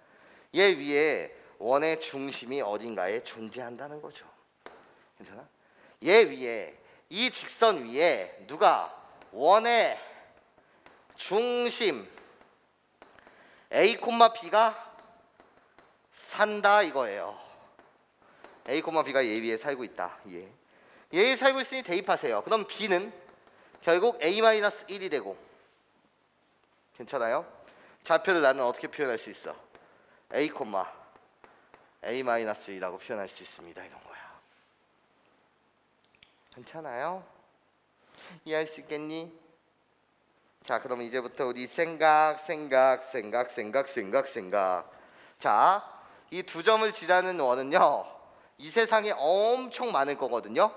얘 위에 원의 중심이 어딘가에 존재한다는 거죠. 괜찮아? 얘 위에 이 직선 위에 누가 원의 중심 A, B가 산다 이거예요. A, B가 얘 위에 살고 있다. 얘에 살고 있으니 대입하세요. 그럼 B는 결국 A-1이 되고 괜찮아요? 좌표를 나는 어떻게 표현할 수 있어? A, A-1이라고 표현할 수 있습니다. 이런 거야. 괜찮아요? 이해할 수 있겠니? 자, 그럼 이제부터 우리 생각. 자, 이 두 점을 지라는 원은요 이 세상에 엄청 많을 거거든요.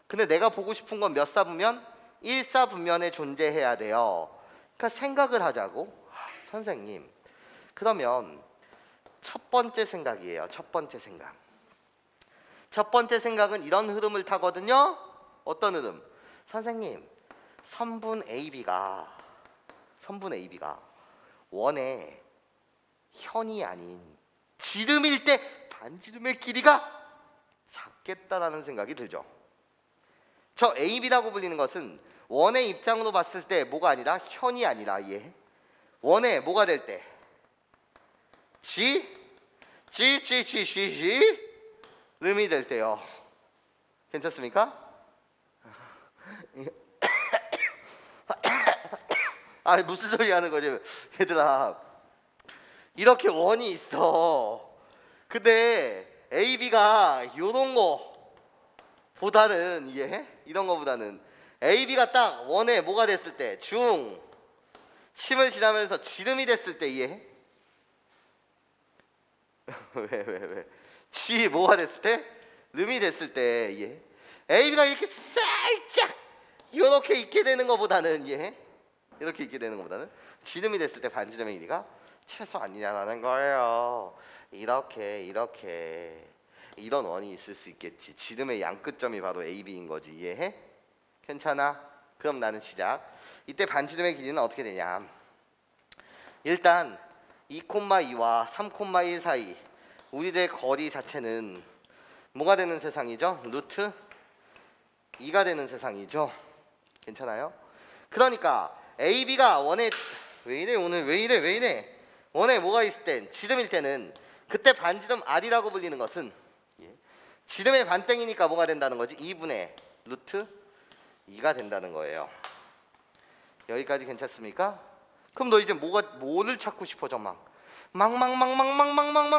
근데 내가 보고 싶은 건 몇 사분면? 1사분면에 존재해야 돼요. 그러니까 생각을 하자고. 선생님, 그러면 첫 번째 생각이에요. 첫 번째 생각. 첫 번째 생각은 이런 흐름을 타거든요. 어떤 흐름? 선생님, 선분 AB가 원의 현이 아닌 지름일 때 반지름의 길이가 작겠다라는 생각이 들죠. 저 AB라고 불리는 것은 원의 입장으로 봤을 때 뭐가 아니라 현이 아니라 원의 뭐가 될 때? 름이 될 때요. 괜찮습니까? 아 무슨 소리 하는 거지 얘들아. 이렇게 원이 있어. 근데 AB가 요런 거 보다는 이런 거보다는 AB가 딱 원에 뭐가 됐을 때 심을 지나면서 지름이 됐을 때 왜? 지 뭐가 됐을 때? 름이 됐을 때 AB가 이렇게 살짝 이렇게 있게 되는 것보다는 이렇게 있게 되는 것보다는 지름이 됐을 때 반지름의 길이가 최소 아니냐는 거예요. 이렇게 이런 원이 있을 수 있겠지. 지름의 양끝점이 바로 AB인 거지. 이해해? 괜찮아? 그럼 나는 시작. 이때 반지름의 길이는 어떻게 되냐? 일단 2,2와 3,1 사이 우리들의 거리 자체는 뭐가 되는 세상이죠? 루트 2가 되는 세상이죠. 괜찮아요? 그러니까 AB가 원에 왜 이래 오늘 왜 이래 원에 뭐가 있을 땐 지름일 때는 그때 반지름 R이라고 불리는 것은 지름의 반땡이니까 뭐가 된다는 거지? 2분의 루트 2가 된다는 거예요. 여기까지 괜찮습니까? 그럼 너 이제 뭐를 찾고 싶어져? 망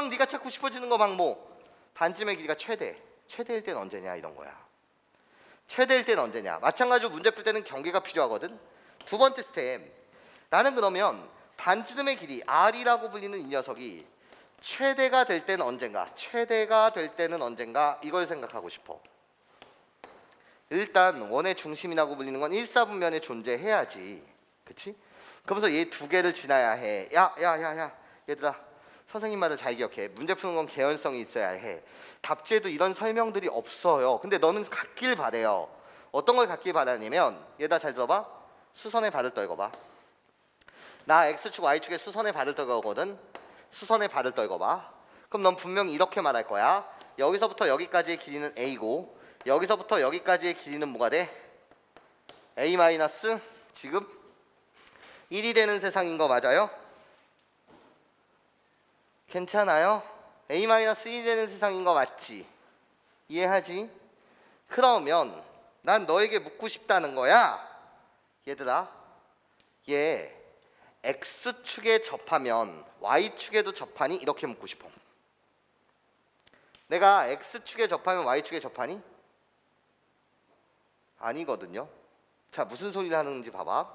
네가 찾고 싶어지는 거 뭐? 반지름의 길이가 최대일 때는 언제냐 이런 거야. 최대일 때는 언제냐? 마찬가지로 문제 풀 때는 경계가 필요하거든. 두 번째 스텝. 나는 그러면 반지름의 길이 R이라고 불리는 이 녀석이 최대가 될 때는 언젠가? 최대가 될 때는 언젠가? 이걸 생각하고 싶어. 일단 원의 중심이라고 불리는 건 1사분면에 존재해야지. 그치? 그러면서 얘 두 개를 지나야 해. 야 얘들아, 선생님 말을 잘 기억해. 문제 푸는 건 개연성이 있어야 해. 답지에도 이런 설명들이 없어요. 근데 너는 갖길 바래요. 어떤 걸 갖길 바라냐면, 얘들아 잘 들어봐. 수선의 발을 떨궈봐. 나 X축 Y축에 수선의 발을 떨거거든. 수선의 발을 떨궈봐. 그럼 넌 분명히 이렇게 말할 거야. 여기서부터 여기까지의 길이는 A고, 여기서부터 여기까지의 길이는 뭐가 돼? A 마이너스 지금 1이 되는 세상인 거 맞아요? 괜찮아요? A-1이 되는 세상인 거 맞지? 이해하지? 그러면 난 너에게 묻고 싶다는 거야. 얘들아, 얘 X축에 접하면 Y축에도 접하니? 이렇게 묻고 싶어. 내가 X축에 접하면 Y축에 접하니? 아니거든요. 자, 무슨 소리를 하는지 봐봐.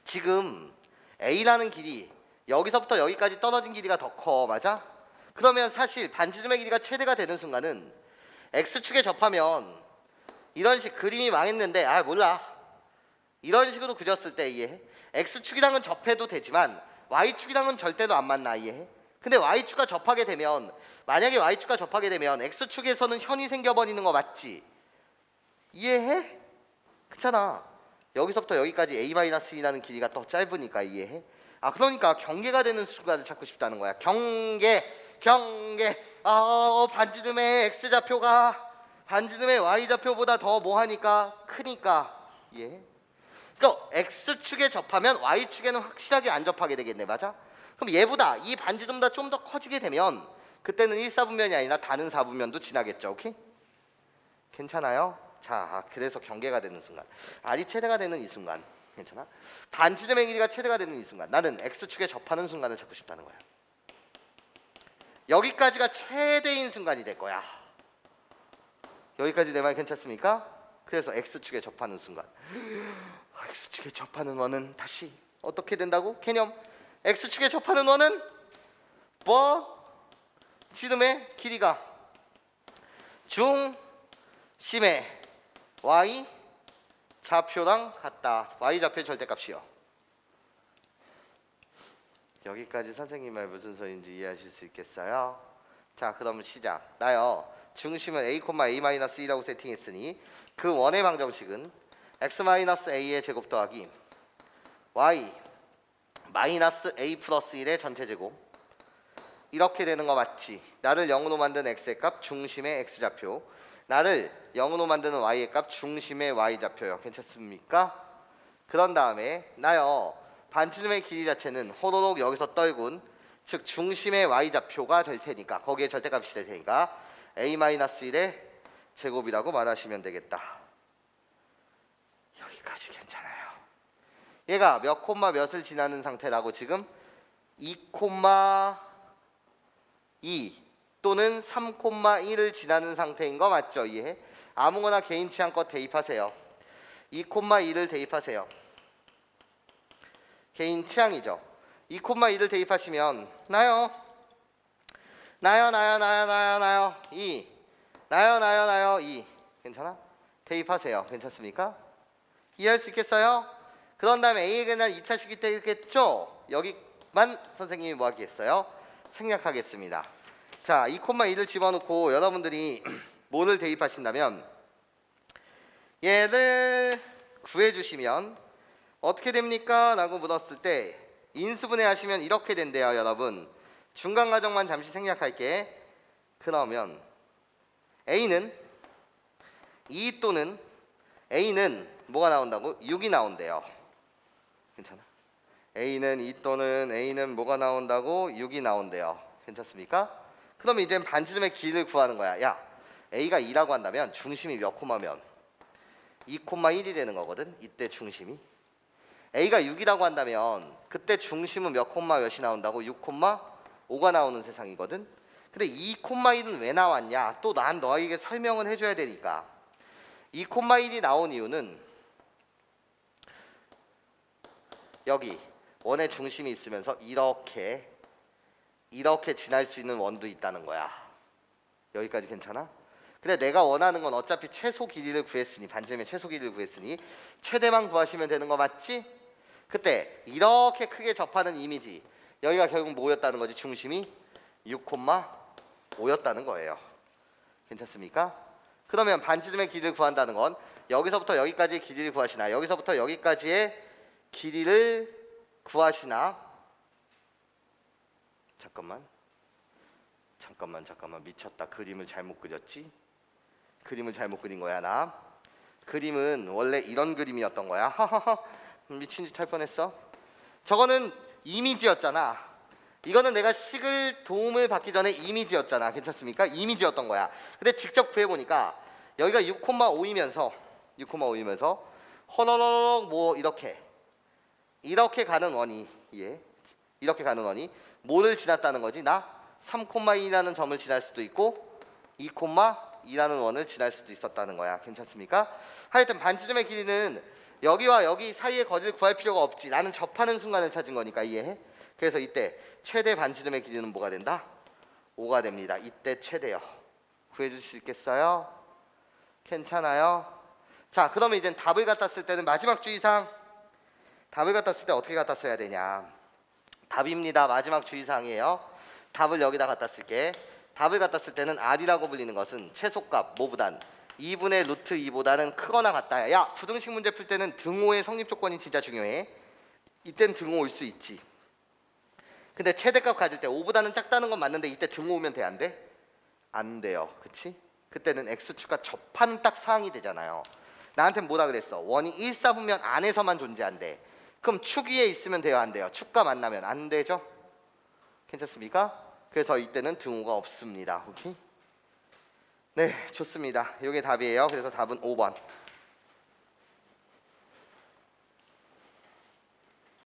지금 A라는 길이 여기서부터 여기까지 떨어진 길이가 더 커. 맞아? 그러면 사실 반지름의 길이가 최대가 되는 순간은 X축에 접하면 이런 식 그림이 망했는데 몰라. 이런 식으로 그렸을 때 이해해? X축이랑은 접해도 되지만 Y축이랑은 절대로 안 만나. 이해해? 근데 Y축과 접하게 되면, 만약에 Y축과 접하게 되면 X축에서는 현이 생겨버리는 거 맞지? 이해해? 그렇잖아. 여기서부터 여기까지 A-2라는 길이가 더 짧으니까. 이해해? 그러니까 경계가 되는 순간을 찾고 싶다는 거야. 경계. 반지름의 X좌표가 반지름의 Y좌표보다 더 뭐하니까? 크니까. 예. 그러니까 X축에 접하면 Y축에는 확실하게 안 접하게 되겠네. 맞아? 그럼 얘보다, 이 반지름보다 좀 더 커지게 되면 그때는 1사분면이 아니라 다른 사분면도 지나겠죠. 오케이? 괜찮아요? 자, 그래서 경계가 되는 순간, R이 최대가 되는 이 순간, 괜찮아? 반지름의 길이가 최대가 되는 이 순간, 나는 X축에 접하는 순간을 찾고 싶다는 거야. 여기까지가 최대인 순간이 될 거야. 여기까지 내 말 괜찮습니까? 그래서 X축에 접하는 순간, X축에 접하는 원은 다시 어떻게 된다고? 개념. X축에 접하는 원은 지름의 길이가 중심의 Y 좌표랑 같다. Y 좌표의 절대값이요. 여기까지 선생님 말 무슨 소리인지 이해하실 수 있겠어요? 자, 그럼 시작. 나요, 중심은 A,A-2라고 세팅했으니 그 원의 방정식은 X-A의 제곱 더하기 Y -A 플러스 1의 전체 제곱, 이렇게 되는 거 맞지? 나를 0으로 만든 X의 값 중심의 X좌표, 나를 0으로 만드는 Y의 값 중심의 Y좌표요. 괜찮습니까? 그런 다음에 나요, 반지름의 길이 자체는 호로록 여기서 떨군, 즉 중심의 Y좌표가 될 테니까, 거기에 절대값이 될 테니까 A-1의 제곱이라고 말하시면 되겠다. 여기까지 괜찮아요. 얘가 몇 콤마 몇을 지나는 상태라고? 지금 2,2 또는 3,1을 지나는 상태인 거 맞죠? 이해? 아무거나 개인 취향껏 대입하세요. 2,2를 대입하세요. 개인 취향이죠. 2,2를 대입하시면 나요 2 나요 2. 괜찮아? 대입하세요. 괜찮습니까? 이해할 수 있겠어요? 그런 다음에 A에 대한 2차식이 되겠죠? 여기만 선생님이 뭐 하겠어요? 생략하겠습니다. 자, 2,2를 집어넣고 여러분들이 뭐를 대입하신다면 얘를 구해주시면 어떻게 됩니까? 라고 물었을 때 인수분해 하시면 이렇게 된대요. 여러분, 중간 과정만 잠시 생략할게. 그러면 A는 2 또는 A는 뭐가 나온다고? 6이 나온대요. 괜찮아? A는 2 또는 A는 뭐가 나온다고? 6이 나온대요. 괜찮습니까? 그러면 이제 반지름의 길이를 구하는 거야. 야, A가 2라고 한다면 중심이 몇 콤마면 2,1이 되는 거거든. 이때 중심이. A가 6이라고 한다면 그때 중심은 몇 콤마 몇이 나온다고? 6,5가 나오는 세상이거든. 근데 2,1은 왜 나왔냐? 또 난 너에게 설명을 해줘야 되니까. 2,1이 나온 이유는 여기 원의 중심이 있으면서 이렇게 지날 수 있는 원도 있다는 거야. 여기까지 괜찮아? 근데 내가 원하는 건 어차피 최소 길이를 구했으니, 반지름의 최소 길이를 구했으니 최대만 구하시면 되는 거 맞지? 그때 이렇게 크게 접하는 이미지, 여기가 결국 뭐였다는 거지? 중심이 6,5였다는 거예요. 괜찮습니까? 그러면 반지름의 길이를 구한다는 건 여기서부터 여기까지의 길이를 구하시나, 여기서부터 여기까지의 길이를 구하시나. 잠깐만 미쳤다. 그림을 잘못 그렸지? 그림을 잘못 그린 거야. 나 그림은 원래 이런 그림이었던 거야. 하하하, 미친 짓 할 뻔했어. 저거는 이미지였잖아. 이거는 내가 식을 도움을 받기 전에 이미지였잖아. 괜찮습니까? 이미지였던 거야. 근데 직접 구해보니까 여기가 6,5이면서 허너너너 뭐 이렇게 가는 원이, 예, 이렇게 가는 원이 뭐를 지났다는 거지? 나 3,2라는 점을 지날 수도 있고 2,2라는 원을 지날 수도 있었다는 거야. 괜찮습니까? 하여튼 반지름의 길이는 여기와 여기 사이의 거리를 구할 필요가 없지. 나는 접하는 순간을 찾은 거니까. 이해해? 그래서 이때 최대 반지름의 길이는 뭐가 된다? 5가 됩니다. 이때 최대요. 구해줄 수 있겠어요? 괜찮아요? 자, 그러면 이제 답을 갖다 쓸 때는 마지막 주의사항, 답을 갖다 쓸 때 어떻게 갖다 써야 되냐? 답입니다. 마지막 주의사항이에요. 답을 여기다 갖다 쓸게. 답을 갖다 쓸 때는 R이라고 불리는 것은 최소값 뭐보단 2분의 루트 2보다는 크거나 같다. 야, 부등식 문제 풀 때는 등호의 성립 조건이 진짜 중요해. 이때는 등호 올 수 있지. 근데 최대값 가질 때 5보다는 작다는 건 맞는데 이때 등호 오면 돼, 안 돼? 안 돼요. 그치? 그때는 x축과 접하는 딱 사항이 되잖아요. 나한테 뭐라 그랬어? 원이 일사분면 안에서만 존재한대. 그럼 축 위에 있으면 돼요, 안 돼요? 축과 만나면 안 되죠? 괜찮습니까? 그래서 이때는 등호가 없습니다. 오케이? 네, 좋습니다. 이게 답이에요. 그래서 답은 5번.